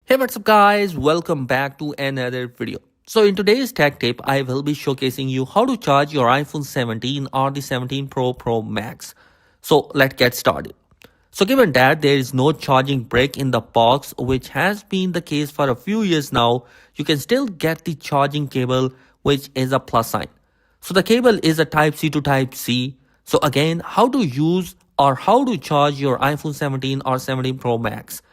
Hey, what's up guys, welcome back to another video. So in today's tech tip, I will be showcasing you how to charge your iPhone 17 or the 17 Pro Max. So let's get started. So given that there is no charging brick in the box, which has been the case for a few years now, you can still get the charging cable, which is a plus sign. So the cable is a type C to type C. So again, how to use or how to charge your iPhone 17 or 17 Pro Max.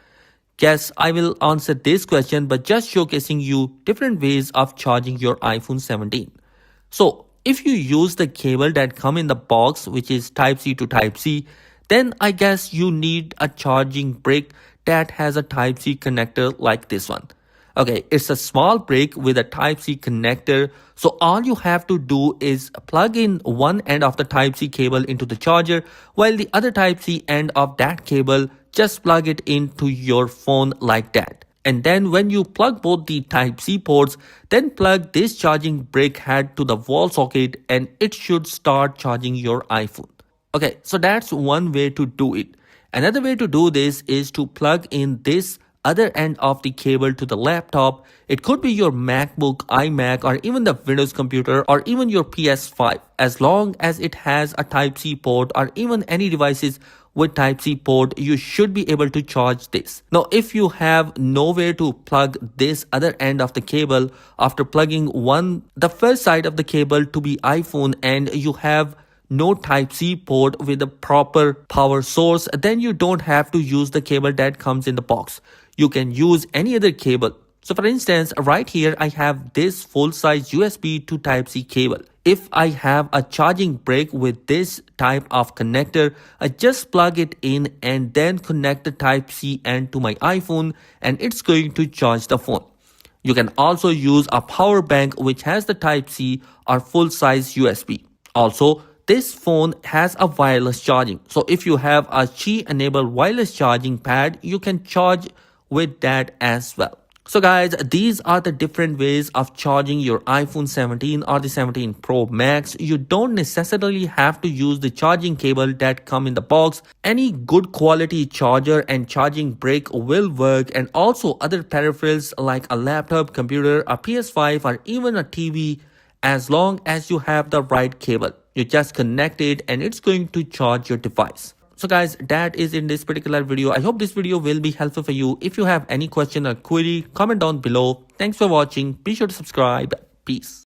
Yes, I will answer this question, but just showcasing you different ways of charging your iPhone 17. So if you use the cable that come in the box, which is type C to type C, then I guess you need a charging brick that has a type C connector like this one. Okay, it's a small brick with a type C connector. So all you have to do is plug in one end of the type C cable into the charger, while the other type C end of that cable, just plug it into your phone like that. And then when you plug both the type C ports, then plug this charging brick head to the wall socket and it should start charging your iPhone. Okay, so that's one way to do it. Another way to do this is to plug in this other end of the cable to the laptop. It could be your MacBook, iMac, or even the Windows computer, or even your PS5. As long as it has a Type-C port, or even any devices with Type-C port, you should be able to charge this. Now, if you have nowhere to plug this other end of the cable, after plugging the first side of the cable to be iPhone, and you have no Type-C port with a proper power source, then you don't have to use the cable that comes in the box. You can use any other cable. So for instance, right here I have this full-size USB to Type-C cable. If I have a charging brick with this type of connector, I just plug it in and then connect the Type-C end to my iPhone and it's going to charge the phone. You can also use a power bank which has the Type-C or full-size USB. Also, this phone has a wireless charging. So if you have a Qi enabled wireless charging pad, you can charge with that as well. So guys, these are the different ways of charging your iPhone 17 or the 17 Pro Max. You don't necessarily have to use the charging cable that come in the box. Any good quality charger and charging brick will work, and also other peripherals like a laptop, computer, a PS5, or even a TV, as long as you have the right cable. You just connect it and it's going to charge your device. So guys, that is in this particular video. I hope this video will be helpful for you. If you have any question or query, comment down below. Thanks for watching. Be sure to subscribe. Peace.